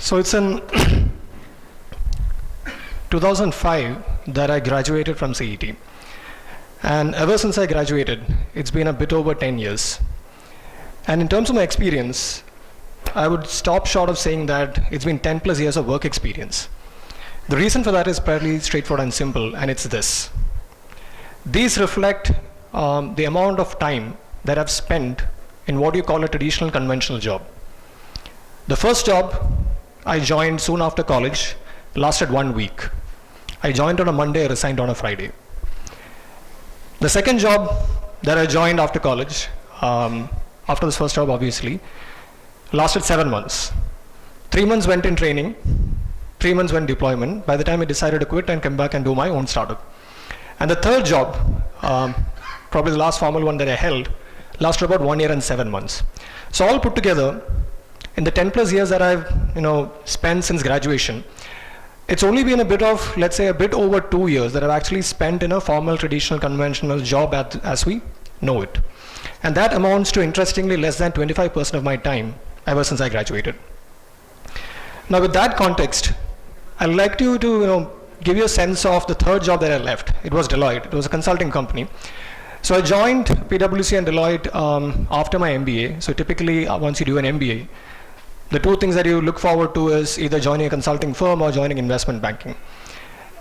So it's in 2005 that I graduated from CET. And ever since I graduated, it's been a bit over 10 years. And in terms of my experience, I would stop short of saying that it's been 10 plus years of work experience. The reason for that is fairly straightforward and simple, and it's this. These reflect the amount of time that I've spent in what you call a traditional conventional job. The first job I joined soon after college lasted 1 week. I joined on a Monday, I resigned on a Friday. The second job that I joined after college, after this first job obviously, lasted 7 months. 3 months went in training, 3 months went deployment. By the time I decided to quit and come back and do my own startup. And the third job, probably the last formal one that I held, lasted about 1 year and 7 months. So all put together, in the 10 plus years that I've spent since graduation, it's only been a bit of, let's say, a bit over 2 years that I've actually spent in a formal, traditional, conventional job as we know it. And that amounts to, interestingly, less than 25% of my time ever since I graduated. Now, with that context, I'd like to give you a sense of the third job that I left. It was Deloitte. It was a consulting company. So I joined PwC and Deloitte after my MBA. So typically, once you do an MBA, the two things that you look forward to is either joining a consulting firm or joining investment banking.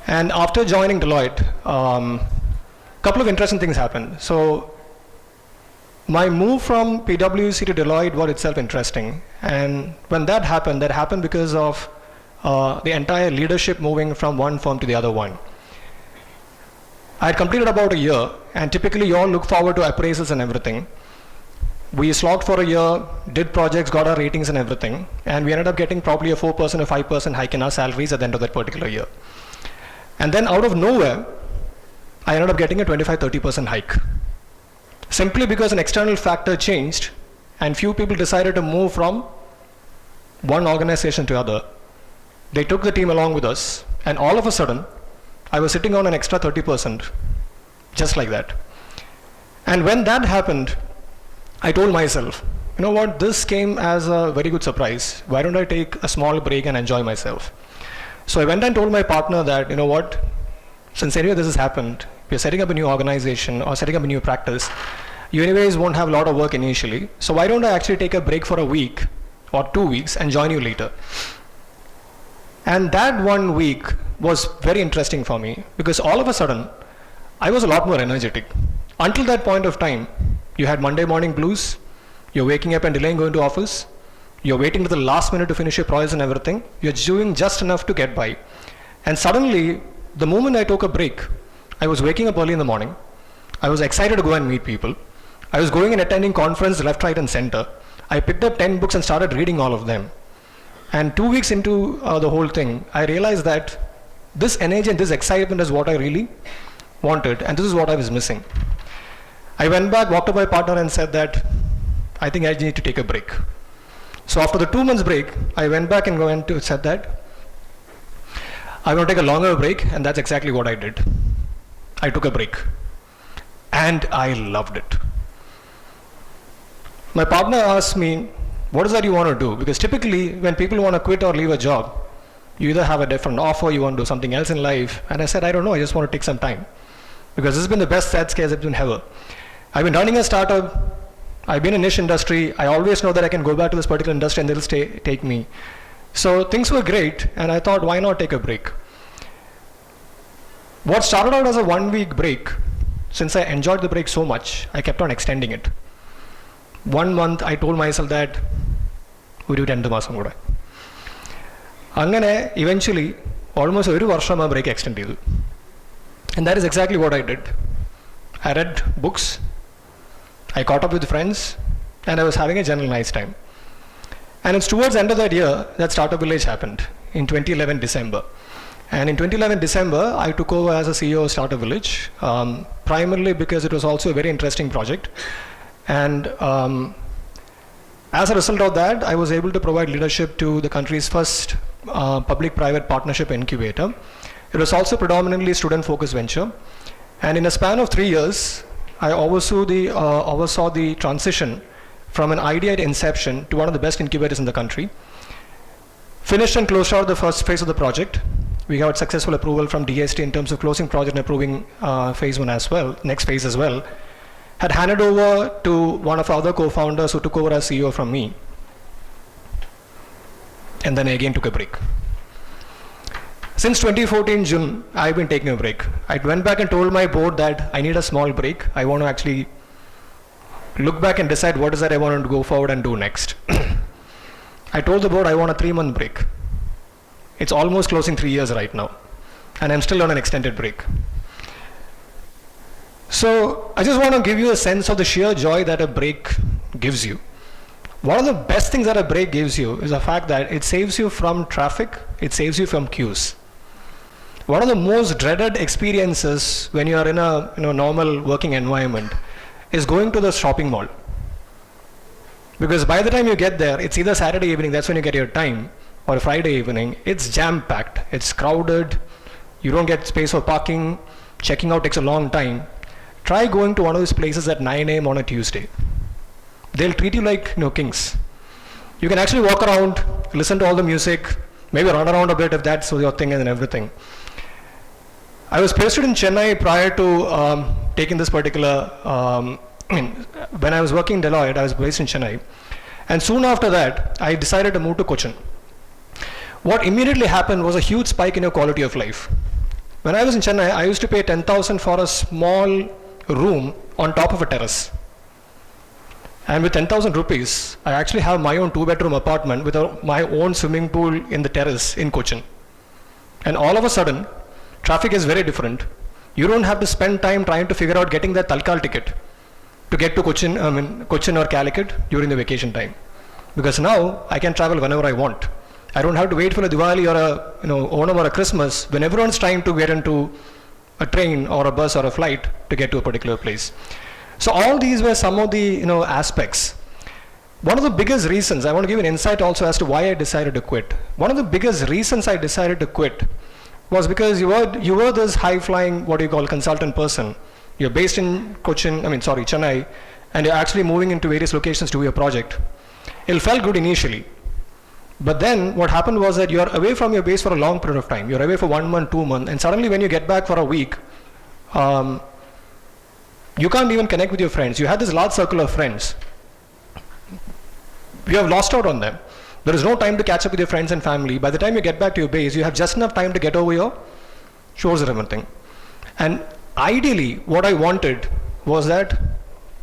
And after joining Deloitte, a couple of interesting things happened. So my move from PwC to Deloitte was itself interesting. And when that happened because of the entire leadership moving from one firm to the other one. I had completed about a year, and typically you all look forward to appraisals and everything. We slogged for a year, did projects, got our ratings and everything, and we ended up getting probably a 4% or 5% hike in our salaries at the end of that particular year. And then out of nowhere, I ended up getting a 25-30% hike. Simply because an external factor changed, and few people decided to move from one organization to other. They took the team along with us, and all of a sudden, I was sitting on an extra 30%, just like that. And when that happened, I told myself, you know what, this came as a very good surprise. Why don't I take a small break and enjoy myself? So I went and told my partner that, you know what, since anyway this has happened, we're setting up a new organization or setting up a new practice, you anyways won't have a lot of work initially, so why don't I actually take a break for a week or 2 weeks and join you later? And that 1 week was very interesting for me because all of a sudden, I was a lot more energetic. Until that point of time, you had Monday morning blues, you're waking up and delaying going to office, you're waiting to the last minute to finish your projects and everything, you're doing just enough to get by. And suddenly, the moment I took a break, I was waking up early in the morning, I was excited to go and meet people, I was going and attending conferences left, right and center, I picked up 10 books and started reading all of them. And 2 weeks into the whole thing, I realized that this energy and this excitement is what I really wanted, and this is what I was missing. I went back, walked up to my partner and said that, I think I need to take a break. So after the 2 months break, I went back and said that, I'm going to take a longer break, and that's exactly what I did. I took a break. And I loved it. My partner asked me, what is that you want to do? Because typically, when people want to quit or leave a job, you either have a different offer, you want to do something else in life. And I said, I don't know, I just want to take some time. Because this has been the best sad scare I've been ever. I've been running a startup, I've been in a niche industry, I always know that I can go back to this particular industry and they'll take me. So things were great, and I thought, why not take a break? What started out as a 1 week break, since I enjoyed the break so much, I kept on extending it. 1 month, I told myself that, we do 10 masam kuda. Angane, eventually, almost every varsham a break extended. And that is exactly what I did. I read books, I caught up with friends, and I was having a general nice time. And it's towards the end of that year that Startup Village happened, in 2011 December. And in 2011 December, I took over as a CEO of Startup Village, primarily because it was also a very interesting project. And as a result of that, I was able to provide leadership to the country's first public-private partnership incubator. It was also predominantly student-focused venture. And in a span of 3 years, I oversaw the transition from an idea at inception to one of the best incubators in the country. Finished and closed out the first phase of the project. We got successful approval from DST in terms of closing project and approving phase 1 as well, next phase as well. Had handed over to one of our other co-founders who took over as CEO from me. And then I again took a break. Since 2014 June, I've been taking a break. I went back and told my board that I need a small break. I want to actually look back and decide what is that I want to go forward and do next. I told the board I want a 3-month break. It's almost closing 3 years right now, and I'm still on an extended break. So I just want to give you a sense of the sheer joy that a break gives you. One of the best things that a break gives you is the fact that it saves you from traffic, it saves you from queues. One of the most dreaded experiences when you are in a normal working environment is going to the shopping mall. Because by the time you get there, it's either Saturday evening, that's when you get your time, or Friday evening, it's jam-packed, it's crowded, you don't get space for parking, checking out takes a long time. Try going to one of those places at 9 AM on a Tuesday. They'll treat you like kings. You can actually walk around, listen to all the music, maybe run around a bit if that's your thing and everything. I was posted in Chennai prior to taking this particular, when I was working in Deloitte, I was based in Chennai. And soon after that, I decided to move to Cochin. What immediately happened was a huge spike in your quality of life. When I was in Chennai, I used to pay 10,000 for a small room on top of a terrace. And with 10,000 rupees, I actually have my own 2-bedroom apartment with my own swimming pool in the terrace in Cochin. And all of a sudden, traffic is very different. You don't have to spend time trying to figure out getting that Talkal ticket to get to Cochin or Calicut during the vacation time. Because now I can travel whenever I want. I don't have to wait for a Diwali or a Onam or a Christmas when everyone's trying to get into a train or a bus or a flight to get to a particular place. So all these were some of the aspects. One of the biggest reasons, I want to give an insight also as to why I decided to quit. One of the biggest reasons I decided to quit was because you were this high-flying, what you call consultant person. You're based in Chennai, and you're actually moving into various locations to do your project. It felt good initially. But then what happened was that you're away from your base for a long period of time. You're away for 1 month, 2 months, and suddenly when you get back for a week, you can't even connect with your friends. You had this large circle of friends. You have lost out on them. There is no time to catch up with your friends and family. By the time you get back to your base, you have just enough time to get over your chores and everything. And ideally, what I wanted was that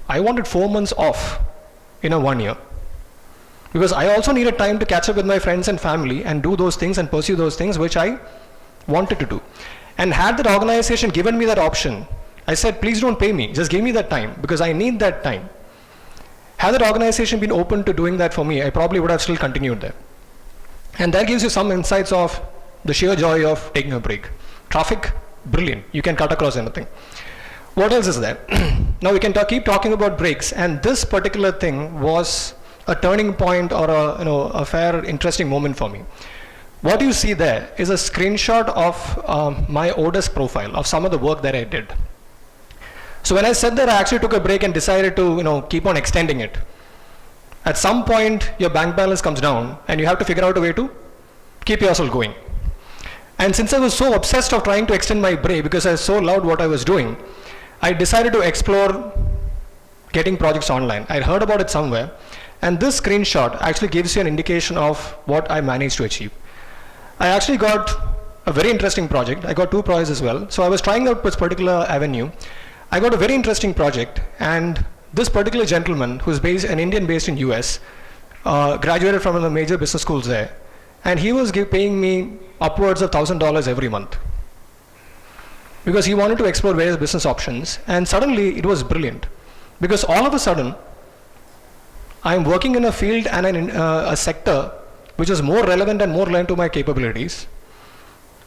I wanted 4 months off in a 1 year. Because I also needed time to catch up with my friends and family and do those things and pursue those things which I wanted to do. And had that organization given me that option, I said, please don't pay me, just give me that time because I need that time. Had that organization been open to doing that for me, I probably would have still continued there. And that gives you some insights of the sheer joy of taking a break. Traffic, brilliant, you can cut across anything. What else is there? Now we can keep talking about breaks, and this particular thing was a turning point or a fair interesting moment for me. What you see there is a screenshot of my Odesk profile of some of the work that I did. So when I said that, I actually took a break and decided to keep on extending it. At some point your bank balance comes down and you have to figure out a way to keep yourself going. And since I was so obsessed of trying to extend my break because I so loved what I was doing, I decided to explore getting projects online. I heard about it somewhere, and this screenshot actually gives you an indication of what I managed to achieve. I actually got a very interesting project. I got 2 projects as well. So I was trying out this particular avenue. I got a very interesting project, and this particular gentleman who's an Indian based in US, graduated from one of the major business schools there, and he was paying me upwards of $1,000 every month because he wanted to explore various business options. And suddenly it was brilliant because all of a sudden I'm working in a field and a sector which is more relevant and more aligned to my capabilities.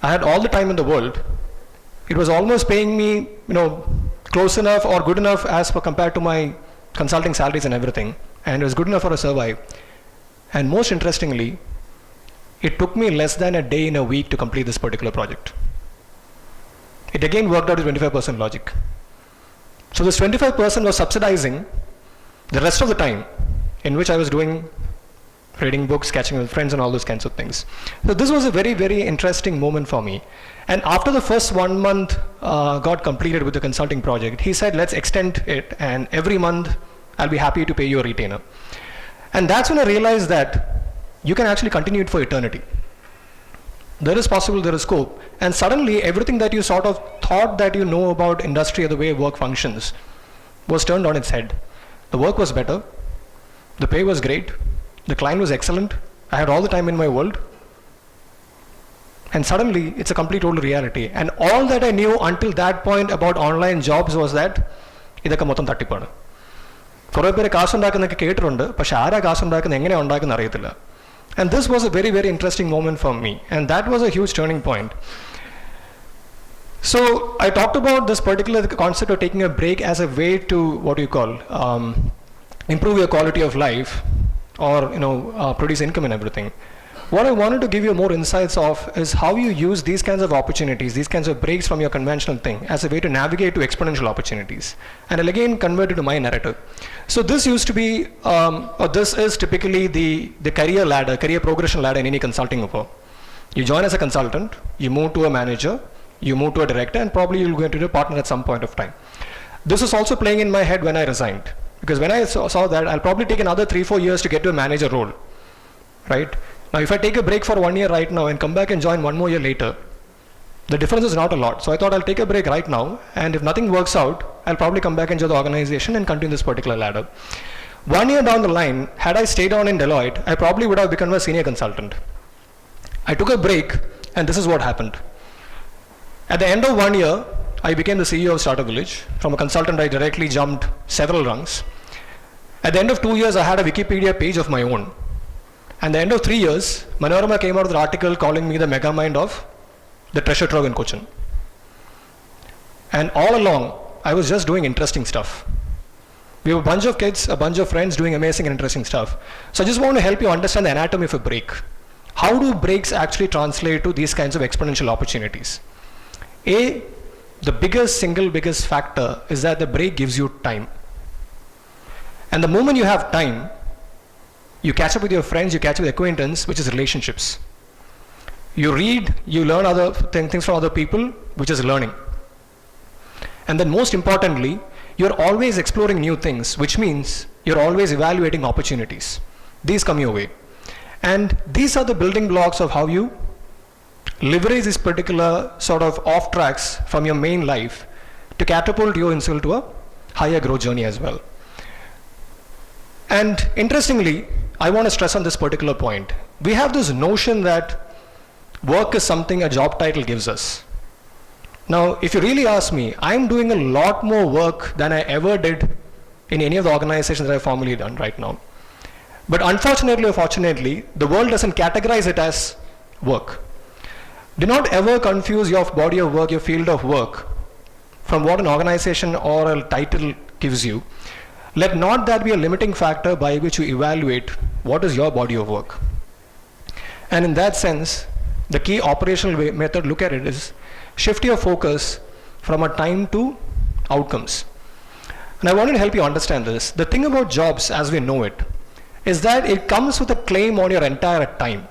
I had all the time in the world. It was almost paying me close enough or good enough as per compared to my consulting salaries and everything, and it was good enough for a survive. And most interestingly, it took me less than a day in a week to complete this particular project. It again worked out with 25% logic. So this 25% was subsidizing the rest of the time in which I was doing reading books, catching with friends, and all those kinds of things. So this was a very, very interesting moment for me. And after the first 1 month got completed with the consulting project, he said, let's extend it, and every month I'll be happy to pay you a retainer. And that's when I realized that you can actually continue it for eternity. There is possible, there is scope. And suddenly everything that you sort of thought that you know about industry or the way work functions was turned on its head. The work was better, the pay was great, the client was excellent, I had all the time in my world, and suddenly it's a complete total reality. And all that I knew until that point about online jobs was that ഇതൊക്കെ മൊത്തം തട്ടിപ്പാണ്. കുറേ പേര് കാശുണ്ടാക്കുന്നൊക്കെ കേട്ടിട്ടുണ്ട്, പക്ഷെ ആരാ കാശുണ്ടാക്കുന്നത്, എങ്ങനെ ഉണ്ടാക്കുന്ന അറിയത്തില്ല. And this was a very, very interesting moment for me, and that was a huge turning point. So I talked about this particular concept of taking a break as a way to, what do you call, improve your quality of life, or produce income and everything. What I wanted to give you more insights of is how you use these kinds of opportunities, these kinds of breaks from your conventional thing as a way to navigate to exponential opportunities. And I'll again convert it to my narrative. So this used to be, or this is typically the career ladder, career progression ladder in any consulting firm. You join as a consultant, you move to a manager, you move to a director, and probably you'll go into a partner at some point of time. This was also playing in my head when I resigned, because when I saw that, I'll probably take another 3-4 years to get to a manager role, right? Now, if I take a break for 1 year right now and come back and join 1 more year later, the difference is not a lot. So I thought I'll take a break right now, and if nothing works out, I'll probably come back and join the organization and continue this particular ladder. 1 year down the line, had I stayed on in Deloitte, I probably would have become a senior consultant. I took a break, and this is what happened. At the end of 1 year, I became the CEO of Startup Village. From a consultant, I directly jumped several rungs. At the end of 2 years, I had a Wikipedia page of my own. And at the end of 3 years, Manorama came out with an article calling me the mega mind of the treasure trove in Cochin. And all along, I was just doing interesting stuff. We were a bunch of kids, a bunch of friends doing amazing and interesting stuff. So I just want to help you understand the anatomy of a break. How do breaks actually translate to these kinds of exponential opportunities? The biggest factor is that the break gives you time. And the moment you have time, you catch up with your friends, you catch up with acquaintance, which is relationships. You read, you learn other things from other people, which is learning. And then most importantly, you're always exploring new things, which means you're always evaluating opportunities. These come your way. And these are the building blocks of how you leverage this particular sort of off tracks from your main life to catapult you into a higher growth journey as well. And interestingly, I want to stress on this particular point. We have this notion that work is something a job title gives us. Now, if you really ask me, I'm doing a lot more work than I ever did in any of the organizations that I've formally done right now. But unfortunately or fortunately, the world doesn't categorize it as work. Do not ever confuse your body of work, your field of work, from what an organization or a title gives you. Let not that be a limiting factor by which you evaluate what is your body of work. And in that sense, the key operational method, look at it, is shift your focus from a time to outcomes. And I wanted to help you understand this. The thing about jobs as we know it is that it comes with a claim on your entire time.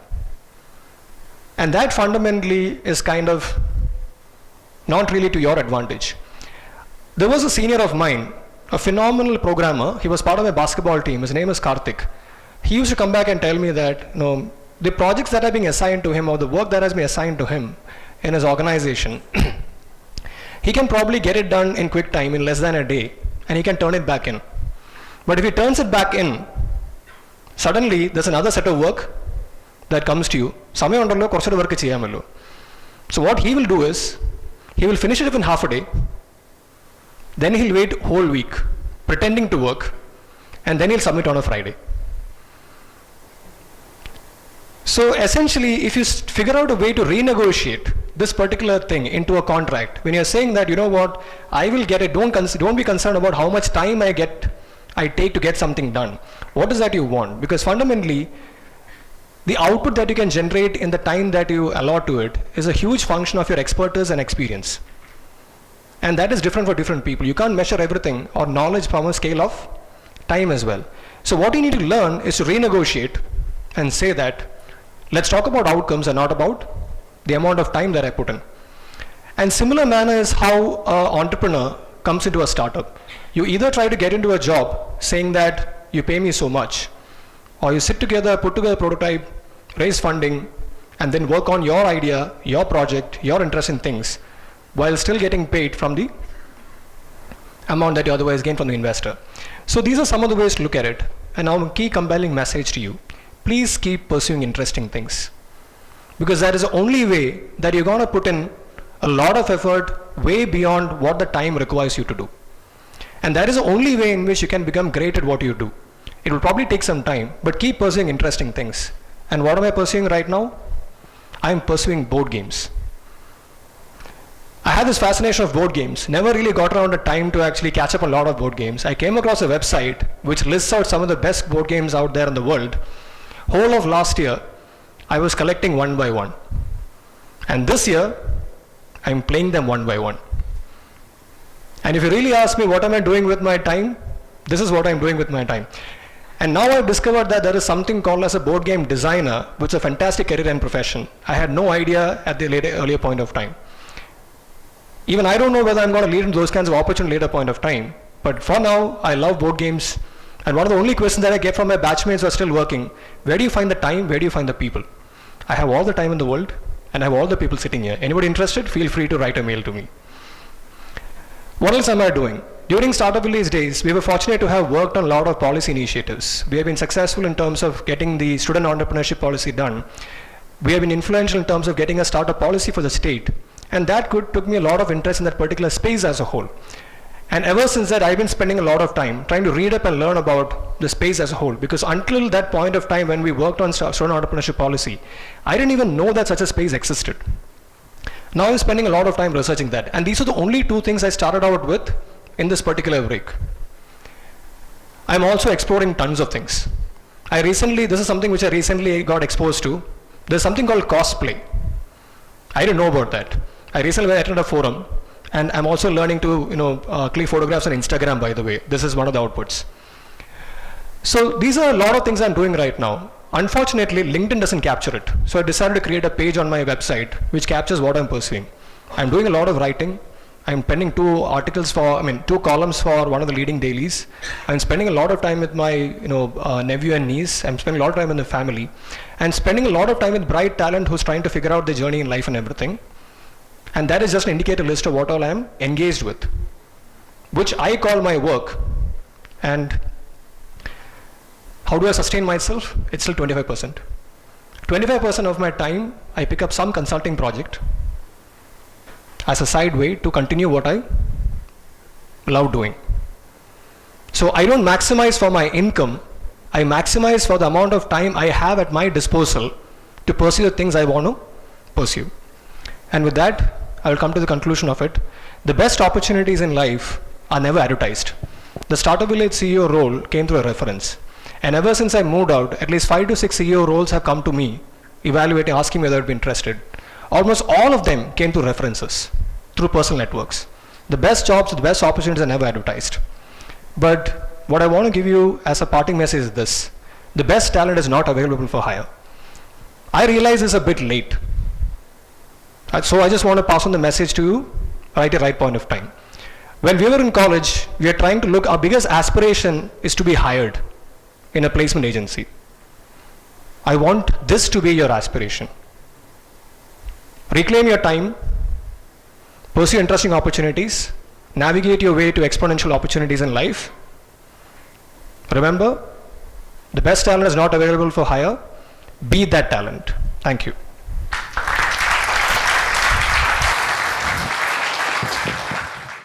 And that fundamentally is kind of not really to your advantage. There was a senior of mine, a phenomenal programmer. He was part of my basketball team. His name is Karthik. He used to come back and tell me that the projects that are being assigned to him, or the work that has been assigned to him in his organization, he can probably get it done in quick time, in less than a day, and he can turn it back in. But if he turns it back in, suddenly there's another set of work that comes to you. So what he will do is, he will finish it in half a day, then he'll wait whole week, pretending to work, and then he'll submit on a Friday. So essentially, if you figure out a way to renegotiate this particular thing into a contract, when you're saying that, you know what, I will get it, don't be concerned about how much time I take to get something done. What is that you want? Because fundamentally, the output that you can generate in the time that you allot to it is a huge function of your expertise and experience. And that is different for different people. You can't measure everything or knowledge from a scale of time as well. So what you need to learn is to renegotiate and say that, let's talk about outcomes and not about the amount of time that I put in. And similar manner is how an entrepreneur comes into a startup. You either try to get into a job saying that you pay me so much, or you sit together, put together a prototype, raise funding, and then work on your idea, your project, your interest in things, while still getting paid from the amount that you otherwise gain from the investor. So these are some of the ways to look at it. And now a key compelling message to you. Please keep pursuing interesting things. Because that is the only way that you're going to put in a lot of effort way beyond what the time requires you to do. And that is the only way in which you can become great at what you do. It will probably take some time, but keep pursuing interesting things. And what am I pursuing right now? I'm pursuing board games. I had this fascination of board games, never really got around the time to actually catch up a lot of board games. I came across a website which lists out some of the best board games out there in the world. Whole of last year, I was collecting one by one. And this year, I'm playing them one by one. And if you really ask me what am I doing with my time, this is what I'm doing with my time. And now I've discovered that there is something called as a board game designer, which is a fantastic career and profession. I had no idea at the earlier point of time. Even I don't know whether I'm going to lead into those kinds of opportunities later point of time. But for now, I love board games. And one of the only questions that I get from my batchmates who are still working, where do you find the time? Where do you find the people? I have all the time in the world, and I have all the people sitting here. Anybody interested? Feel free to write a mail to me. What else am I doing? During Startup Village days, we were fortunate to have worked on a lot of policy initiatives. We have been successful in terms of getting the student entrepreneurship policy done. We have been influential in terms of getting a startup policy for the state. And that took me a lot of interest in that particular space as a whole. And ever since that, I've been spending a lot of time trying to read up and learn about the space as a whole. Because until that point of time when we worked on student entrepreneurship policy, I didn't even know that such a space existed. Now I'm spending a lot of time researching that. And these are the only two things I started out with in this particular break. I'm also exploring tons of things. This is something which I recently got exposed to. There's something called cosplay. I didn't know about that. I recently attended a forum, and I'm also learning to click photographs on Instagram, by the way. This is one of the outputs. So these are a lot of things I'm doing right now. Unfortunately, LinkedIn doesn't capture it. So I decided to create a page on my website which captures what I'm pursuing. I'm doing a lot of writing. I'm penning two columns for one of the leading dailies. I'm spending a lot of time with my nephew and niece. I'm spending a lot of time with the family. And spending a lot of time with bright talent who's trying to figure out their journey in life and everything. And that is just an indicator list of what all I'm engaged with, which I call my work. And how do I sustain myself? It's still 25%. 25% of my time, I pick up some consulting project as a side way to continue what I love doing. So I don't maximize for my income, I maximize for the amount of time I have at my disposal to pursue the things I want to pursue. And with that, I will come to the conclusion of it. The best opportunities in life are never advertised. The Startup Village CEO role came through a reference. And ever since I moved out, at least 5 to 6 CEO roles have come to me, evaluating, asking me whether I'd be interested. Almost all of them came through references, through personal networks. The best jobs, the best opportunities are never advertised. But what I want to give you as a parting message is this. The best talent is not available for hire. I realize it's a bit late. So I just want to pass on the message to you right at the right point of time. When we were in college, we are trying to look, our biggest aspiration is to be hired in a placement agency. I want this to be your aspiration. Reclaim your time, pursue interesting opportunities, navigate your way to exponential opportunities in life. Remember, the best talent is not available for hire. Be that talent. Thank you.